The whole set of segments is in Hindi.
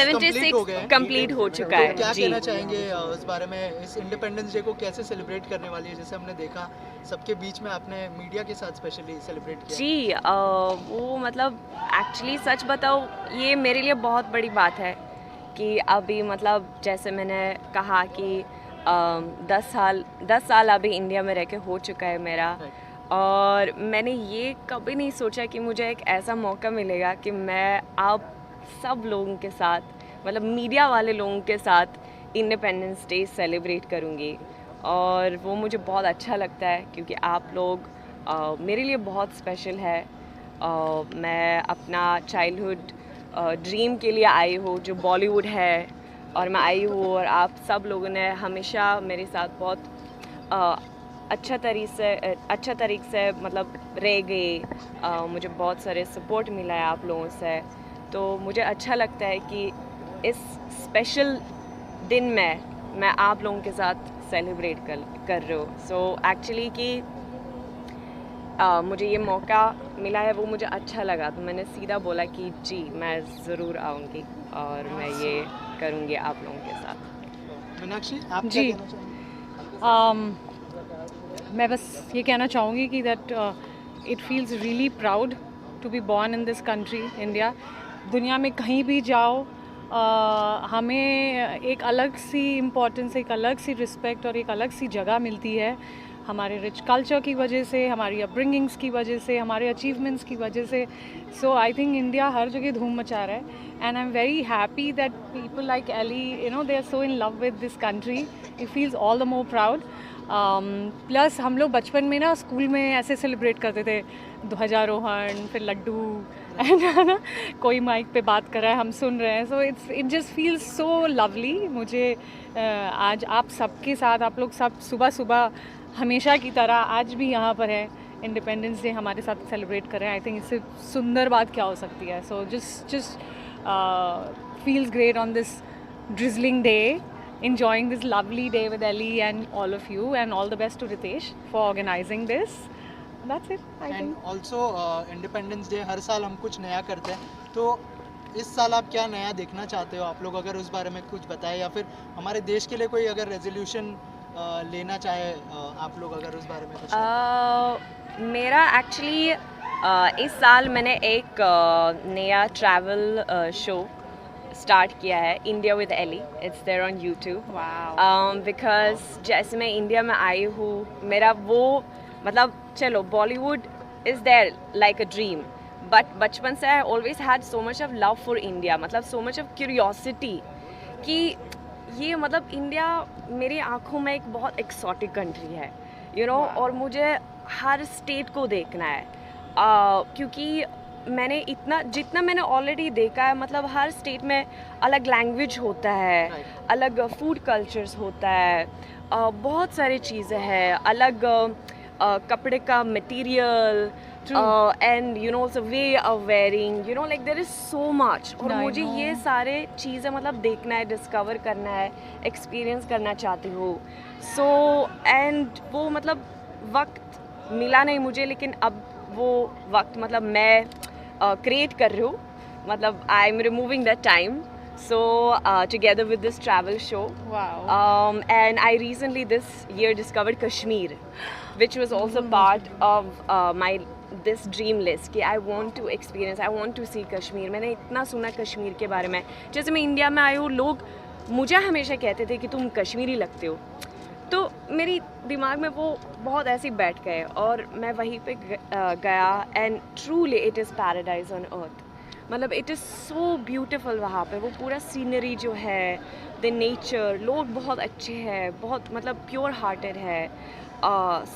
76 कंप्लीट हो चुका है। क्या जी, कहना चाहेंगे उस बारे में? इस इंडिपेंडेंस डे को कैसे सेलिब्रेट करने वाली है? जैसे हमने देखा सबके बीच में आपने मीडिया के साथ स्पेशली सेलिब्रेट किया। जी, वो मतलब एक्चुअली सच बताऊँ, ये मेरे लिए बहुत बड़ी बात है कि अभी मतलब जैसे मैंने कहा कि 10 साल अभी इंडिया में रह के हो चुका है मेरा। और मैंने ये कभी नहीं सोचा कि मुझे एक ऐसा मौका मिलेगा कि मैं आप सब लोगों के साथ, मतलब मीडिया वाले लोगों के साथ इंडिपेंडेंस डे सेलिब्रेट करूँगी। और वो मुझे बहुत अच्छा लगता है क्योंकि आप लोग मेरे लिए बहुत स्पेशल है। मैं अपना चाइल्डहुड ड्रीम के लिए आई हूँ जो बॉलीवुड है, और मैं आई हूँ और आप सब लोगों ने हमेशा मेरे साथ बहुत अच्छा तरीके से मतलब रह गए। मुझे बहुत सारे सपोर्ट मिला है आप लोगों से, तो मुझे अच्छा लगता है कि इस स्पेशल दिन में मैं आप लोगों के साथ सेलिब्रेट कर रही हूँ। सो एक्चुअली कि मुझे ये मौका मिला है वो मुझे अच्छा लगा, तो मैंने सीधा बोला कि जी मैं ज़रूर आऊँगी और मैं ये करूँगी आप लोगों के साथ। मीनाक्षी, आप जी। क्या कहना चाहेंगे? मैं बस ये कहना चाहूँगी कि that it feels really proud to be born in this country India. दुनिया में कहीं भी जाओ हमें एक अलग सी इम्पोर्टेंस, एक अलग सी रिस्पेक्ट और एक अलग सी जगह मिलती है हमारे रिच कल्चर की वजह से, हमारी अपब्रिंगिंग्स की वजह से, हमारे अचीवमेंट्स की वजह से। सो आई थिंक इंडिया हर जगह धूम मचा रहा है and I am very happy that people like Ellie, you know, they are so in love with this country. It feels all the more proud. Plus हम लोग बचपन में ना स्कूल में ऐसे सेलिब्रेट करते थे, ध्वजारोहण, फिर लड्डू है ना, कोई माइक पे बात कर रहा है, हम सुन रहे हैं। So it just feels so lovely. मुझे आज आप सबके साथ, आप लोग सब सुबह सुबह हमेशा की तरह आज भी यहाँ पर है, इंडिपेंडेंस डे हमारे साथ सेलिब्रेट कर रहे हैं। आई थिंक इससे सुंदर बात क्या हो सकती है। सो just feels great on this drizzling day, enjoying this lovely day with Ellie and all of you, and all the best to Ritesh for organizing this. That's it, I and think. Also independence day हर साल हम कुछ नया करते हैं, तो इस साल आप क्या नया देखना चाहते हो? आप लोग अगर उस बारे में कुछ बताएं, या फिर हमारे देश के लिए कोई अगर रेजोल्यूशन लेना चाहे आप लोग, अगर उस बारे में कुछ मेरा एक्चुअली इस साल मैंने एक नया ट्रैवल शो स्टार्ट किया है, India with Ellie. It's there on YouTube. Wow. Because जैसे मैं इंडिया में आई हूँ, मेरा वो मतलब चलो Bollywood is there like a dream, but बचपन से I always had so much of love for India, मतलब सो मच ऑफ क्यूरियोसिटी कि ये मतलब इंडिया मेरी आँखों में एक बहुत एक्सोटिक कंट्री है, यू नो। और मुझे हर स्टेट को देखना है क्योंकि मैंने जितना मैंने ऑलरेडी देखा है, मतलब हर स्टेट में अलग लैंग्वेज होता है, अलग फूड कल्चर्स होता है, बहुत सारी चीज़ें हैं, अलग कपड़े का material and you know way of wearing, you know, like there is so much. और I मुझे know. ये सारे चीज़ें मतलब देखना है, डिस्कवर करना है, एक्सपीरियंस करना चाहती हूँ। सो एंड वो मतलब वक्त मिला नहीं मुझे, लेकिन अब वो वक्त मतलब मैं क्रिएट कर रही हूँ, मतलब I am removing that time, so together with this travel show. Wow. And I recently this year discovered Kashmir, which was also part of this dream list कि I want to experience, I want to see Kashmir. मैंने इतना सुना कश्मीर के बारे में। जैसे मैं इंडिया में आई हूँ, लोग मुझे हमेशा कहते थे कि तुम कश्मीरी लगते हो, तो मेरी दिमाग में वो बहुत ऐसे ही बैठ गए और मैं वहीं पे गया and truly it is paradise on earth. मतलब इट इज़ सो ब्यूटीफुल वहाँ पे, वो पूरा सीनरी जो है, द नेचर, लोग बहुत अच्छे हैं, बहुत मतलब प्योर हार्टेड है,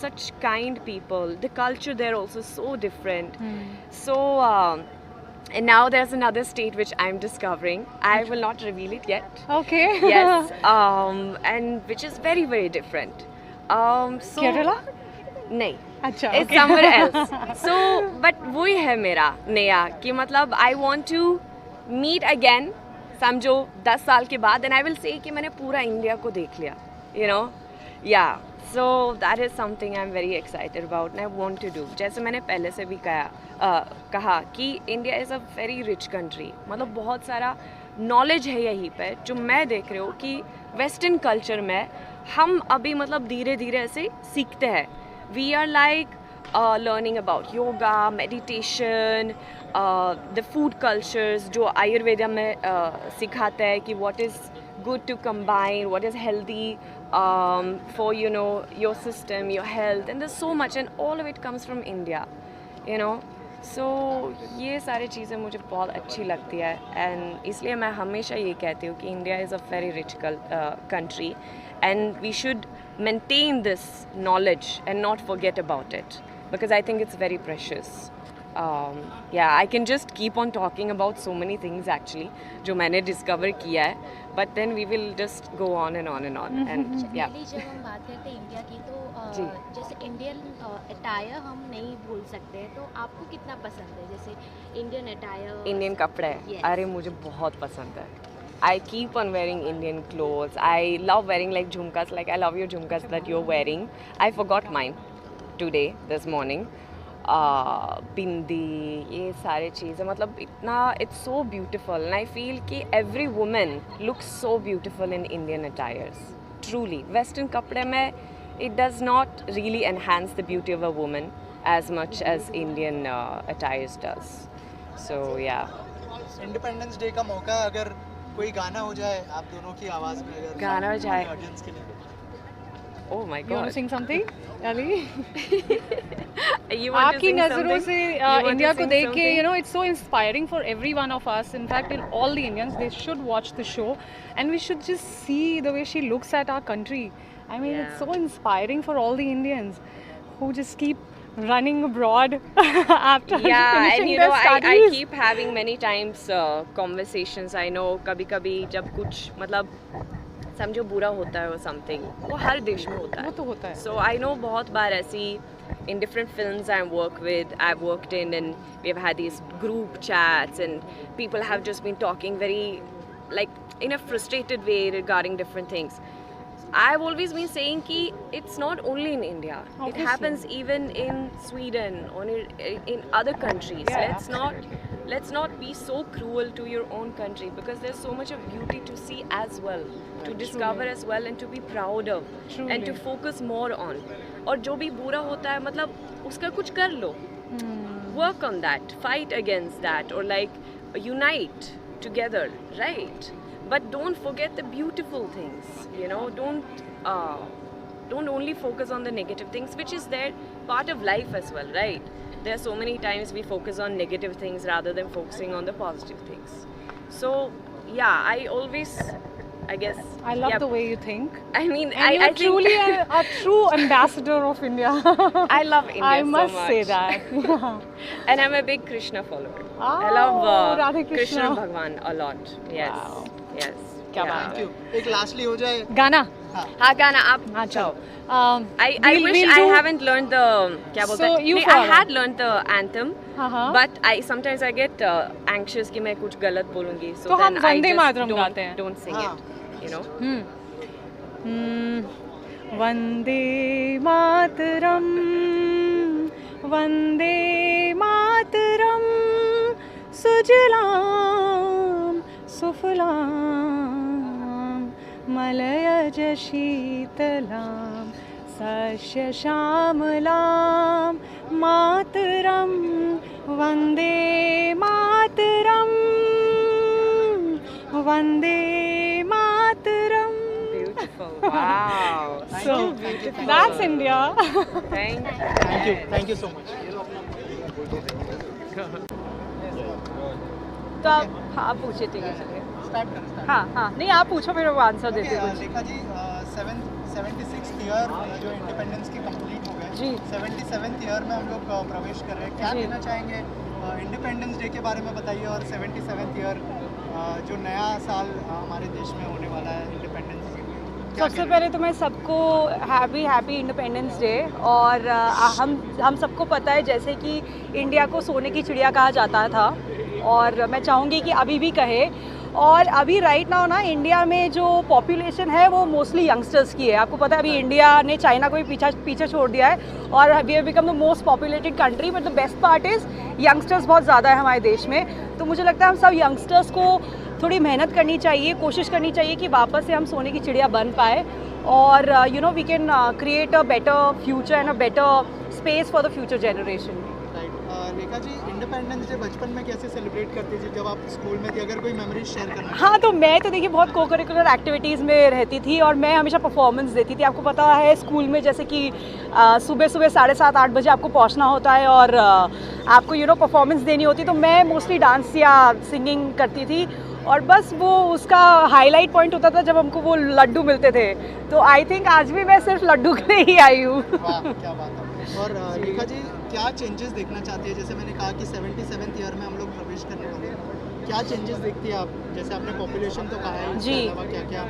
such kind people, the culture there also so different. So and now there's another state which I'm discovering. I will not reveal it yet. Okay. Yes, and which is very very different. So Kerala? नहीं, अच्छा. it's somewhere else. So but वही है मेरा नया कि मतलब I want to meet again, समझो 10 साल के बाद, and I will say कि मैंने पूरा इंडिया को देख लिया, you know, yeah. So that is something I'm very excited about and I want to do. जैसे मैंने पहले से भी कहा कि India is a very rich country, मतलब बहुत सारा नॉलेज है यहीं पे जो मैं देख रही हूँ कि वेस्टर्न कल्चर में हम अभी मतलब धीरे धीरे ऐसे सीखते हैं. We are like learning about yoga, meditation, the food cultures जो आयुर्वेदा में सिखाते हैं कि what is good to combine, what is healthy for your system, your health, and there's so much, and all of it comes from India, so ये सारी चीज़ें मुझे बहुत अच्छी लगती है. एंड इसलिए मैं हमेशा ये कहती हूँ कि India is a very rich country and we should maintain this knowledge and not forget about it because I think it's very precious. I can just keep on talking about so many things actually जो मैंने discover किया है, but then we will just go on and on and on. And generally जब हम बात करते हैं इंडिया की तो जैसे इंडियन अटायर हम नहीं भूल सकते हैं, तो आपको कितना पसंद है जैसे इंडियन अटायर? इंडियन कपड़े अरे मुझे बहुत पसंद है. I keep on wearing Indian clothes. I love wearing like jhumkas, like I love your jhumkas that you're wearing. I forgot mine today, this morning. बिंदी, ये सारे चीज़ें मतलब इतना it's so beautiful and I feel कि every woman looks so beautiful in Indian attires. Truly, Western कपड़े में it does not really enhance the beauty of a woman as much as Indian attires does. So yeah. Independence day का मौका अगर कोई गाना हो जाए आप दोनों की आवाज़ में, अगर गाना हो जाए ऑडियंस के लिए. Oh my You want God. to sing something, Ali? You want to आपकी sing नज़रों something? से You want to इंडिया को sing देख के something? it's so inspiring for every one of us. In fact, all the Indians, they should watch the show and we should just see the way she looks at our country. I mean, it's Yeah. so inspiring for all the Indians who just keep running abroad after Yeah, finishing and their I studies. keep having many times conversations. I know कभी-कभी जब कुछ मतलब समझो बुरा होता है or something, वो हर देश में होता है. वो तो होता है. So I know बहुत बार ऐसी in different films I've worked in and we've had these group chats and people have just been talking very like in a frustrated way regarding different things. I've always been saying कि it's not only in India. Obviously. It happens even in Sweden or in other countries. Yeah. Let's not be so cruel to your own country because there's so much of beauty to see as well, to discover as well and to be proud of and to Truly. focus more on. और जो भी बुरा होता है मतलब उसका कुछ कर लो. Work on that, fight against that or like unite together, right? But don't forget the beautiful things, don't only focus on the negative things, which is their part of life as well, right? There are so many times we focus on negative things rather than focusing on the positive things. So yeah, I guess I love the way you think. I mean, And you're I think truly a true ambassador of India. I love India I must so much. say that. Yeah. And I'm a big Krishna follower. I Oh, love Radhe Krishna Krishna. Bhagwan a lot. Yes. Wow. Yes. क्या yeah. बात थैंक यू. एक लास्टली हो जाए. गाना. हाँ गाना आप हाँ जाओ. Um, I wish I haven't learned the क्या बोलते So हैं? you नहीं, I follow. had learned the anthem, हाँ. but sometimes I get anxious कि मैं कुछ गलत बोलूँगी, so तो हम then I वंदे just मातरम गाते हैं. don't sing हाँ. it, वंदे मातरम वंदे मातरम सुजलाम सुफलाम मलयज शीतलाम सस्य श्यामलाम मातरम Vande Mataram Vande Mataram. Beautiful. Wow. So beautiful. that's India. Thank you so much. तो आप हाँ पूछिए, ठीक है चलिए. स्टार्ट करें. हाँ नहीं आप पूछो फिर वो आंसर देते हैं कुछ. रेखा जी, 76th ईयर जो इंडिपेंडेंस की कंप्लीट हो गए जी. 77th ईयर में हम लोग प्रवेश कर रहे हैं. क्या जी. कहना चाहेंगे इंडिपेंडेंस डे के बारे में बताइए, और 77th ईयर जो नया साल हमारे देश में होने वाला है इंडिपेंडेंस. सबसे पहले तो मैं सबको हैप्पी इंडिपेंडेंस डे. और हम सबको पता है जैसे कि इंडिया को सोने की चिड़िया कहा जाता था, और मैं चाहूँगी कि अभी भी कहे. और अभी राइट नाउ ना इंडिया में जो पॉपुलेशन है वो मोस्टली यंगस्टर्स की है. आपको पता है अभी इंडिया ने चाइना को भी पीछे छोड़ दिया है और we have become the most populated country. But the best part is youngsters बहुत ज़्यादा है हमारे देश में. तो मुझे लगता है हम सब यंगस्टर्स को थोड़ी मेहनत करनी चाहिए, कोशिश करनी चाहिए कि वापस से हम सोने की चिड़िया बन पाए और you know we can create a better future and a better space for the future generation. Rekha ji, independence day बचपन में कैसे सेलिब्रेट करती थी जब आप स्कूल में थी? अगर कोई मेमोरीज शेयर करना हाँ, तो मैं तो देखिए बहुत को करिकुलर एक्टिविटीज़ में रहती थी और मैं हमेशा परफॉर्मेंस देती थी। आपको पता है स्कूल में जैसे कि सुबह सुबह 7:30-8 बजे आपको पहुंचना होता है और आपको यू नो परफॉर्मेंस देनी होती, तो मैं मोस्टली डांस या सिंगिंग करती थी और बस वो उसका हाईलाइट पॉइंट होता था जब हमको वो लड्डू मिलते थे। तो आई थिंक आज भी मैं सिर्फ लड्डू के लिए ही आई हूँ। वाह, क्या बात है। और रेखा जी, क्या चेंजेस देखना चाहती है? जैसे मैंने कहा कि 77th ईयर में हम लोग प्रवेश करने वाले हैं, क्या चेंजेस देखती है आप? जैसे आपने पॉपुलेशन तो कहा है, इसके जी। अलावा क्या क्या?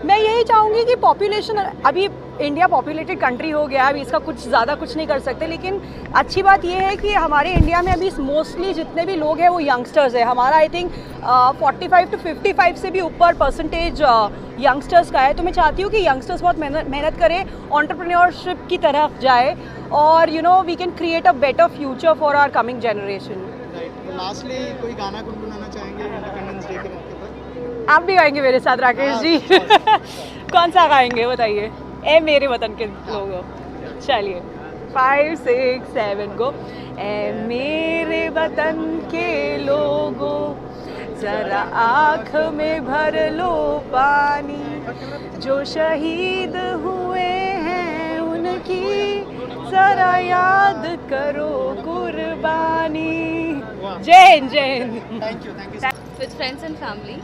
मैं यही चाहूँगी कि पॉपुलेशन, अभी इंडिया पॉपुलेटेड कंट्री हो गया है, अभी इसका कुछ ज़्यादा कुछ नहीं कर सकते, लेकिन अच्छी बात यह है कि हमारे इंडिया में अभी मोस्टली जितने भी लोग हैं वो यंगस्टर्स है। हमारा आई थिंक 45 to 55 से भी ऊपर परसेंटेज यंगस्टर्स का है। तो मैं चाहती हूँ कि यंगस्टर्स बहुत मेहनत करें, एंटरप्रेन्योरशिप की तरफ जाए और you know we can create a better future for our coming generation. Right, lastly कोई गाना गुनगुनाना चाहेंगे इंडिपेंडेंस डे के मौके पर? आप भी गाएंगे मेरे साथ राकेश जी? कौन सा गाएंगे बताइए? ए मेरे वतन के लोगों, चलिए 5 6 7 गो। ए मेरे वतन के लोगों, जरा आँख में भर लो पानी, जो शहीद हुए हैं उनकी जरा याद करो कुर्बानी। जय हिंद, जय Hind. Thank you. With friends and family,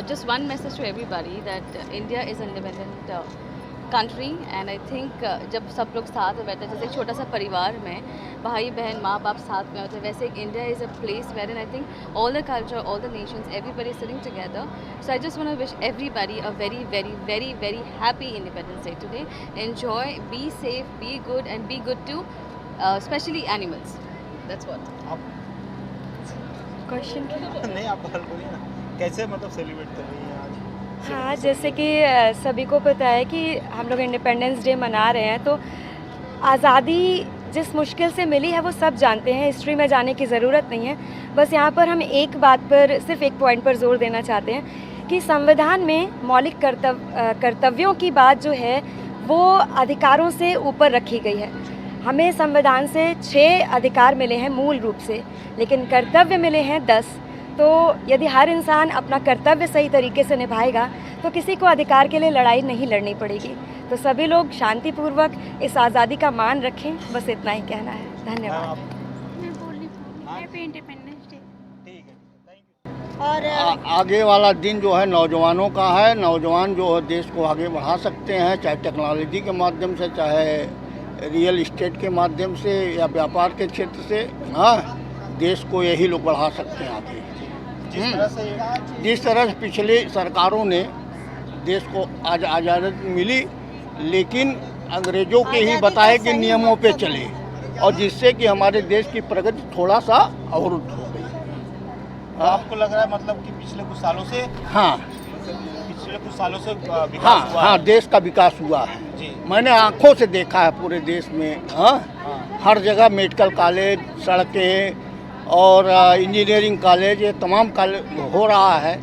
just one message to everybody that India is an independent country and I think जब सब लोग साथ में बैठते हैं, जैसे एक छोटा सा परिवार में भाई बहन माँ बाप साथ में होते हैं, वैसे India is a place wherein I think all the culture, all the nations, everybody is sitting together. So I just want to wish everybody a very very very very happy Independence Day today. Enjoy, be safe, be good and be good to especially animals. That's what. Question नहीं, आप हल बोलिए ना, कैसे मतलब सेलिब्रेट कर रही हैं आज? हाँ, जैसे कि सभी को पता है कि हम लोग इंडिपेंडेंस डे मना रहे हैं, तो आज़ादी जिस मुश्किल से मिली है वो सब जानते हैं, हिस्ट्री में जाने की ज़रूरत नहीं है। बस यहाँ पर हम एक बात पर, सिर्फ एक पॉइंट पर जोर देना चाहते हैं कि संविधान में मौलिक कर्तव्यों की बात जो है वो अधिकारों से ऊपर रखी गई है। हमें संविधान से 6 अधिकार मिले हैं मूल रूप से, लेकिन कर्तव्य मिले हैं 10। तो यदि हर इंसान अपना कर्तव्य सही तरीके से निभाएगा तो किसी को अधिकार के लिए लड़ाई नहीं लड़नी पड़ेगी। तो सभी लोग शांतिपूर्वक इस आज़ादी का मान रखें, बस इतना ही कहना है। धन्यवाद। Happy independence day. ठीक है, थैंक यू। और आगे वाला दिन जो है नौजवानों का है। नौजवान जो है देश को आगे बढ़ा सकते हैं, चाहे टेक्नोलॉजी के माध्यम से, चाहे रियल इस्टेट के माध्यम से या व्यापार के क्षेत्र से। हाँ, देश को यही लोग बढ़ा सकते हैं आगे। जिस तरह से पिछले सरकारों ने देश को आज आज़ादी मिली, लेकिन अंग्रेज़ों के ही बताए कि नियमों पे चले और जिससे कि हमारे देश की प्रगति थोड़ा सा अवरुद्ध हो गई। तो आपको लग रहा है मतलब कि पिछले कुछ सालों से हाँ विकास हाँ हुआ हाँ, है? देश का विकास हुआ है। जी। मैंने आंखों से देखा है पूरे देश में। हाँ, हर जगह मेडिकल कॉलेज, सड़कें और इंजीनियरिंग कॉलेज, ये तमाम कॉलेज हो रहा है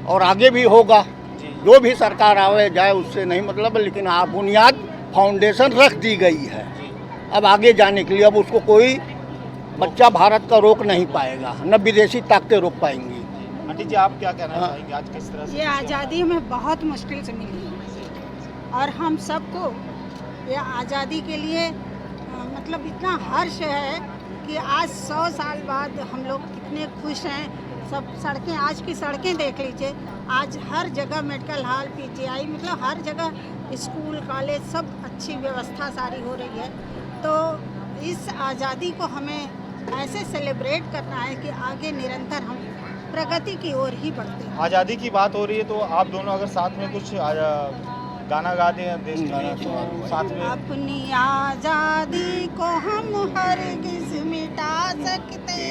और आगे भी होगा। जो भी सरकार आवे जाए उससे नहीं मतलब, लेकिन बुनियाद फाउंडेशन रख दी गई है। अब आगे जाने के लिए अब उसको कोई बच्चा भारत का रोक नहीं पाएगा, न विदेशी ताकतें रोक पाएंगी। आंटी जी, आप क्या कहना चाहेंगे आज किस तरह से? ये आज़ादी हमें बहुत मुश्किल से मिली है और हम सबको ये आज़ादी के लिए मतलब इतना हर्ष है कि आज 100 साल बाद हम लोग कितने खुश हैं। सब सड़कें, आज की सड़कें देख लीजिए, आज हर जगह मेडिकल हॉल, पीजीआई, मतलब हर जगह स्कूल कॉलेज सब अच्छी व्यवस्था सारी हो रही है। तो इस आज़ादी को हमें ऐसे सेलिब्रेट करना है कि आगे निरंतर हम प्रगति की ओर ही बढ़ते हैं। आज़ादी की बात हो रही है तो आप दोनों अगर साथ में कुछ गाना गा दें देश के लिए तो साथ में। अपनी आज़ादी को हम हरगिज़ मिटा सकते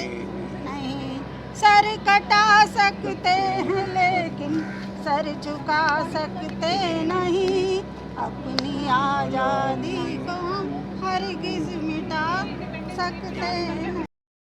नहीं, सर कटा सकते हैं लेकिन सर झुका सकते नहीं। अपनी आज़ादी को हम हरगिज़ मिटा सकते नहीं।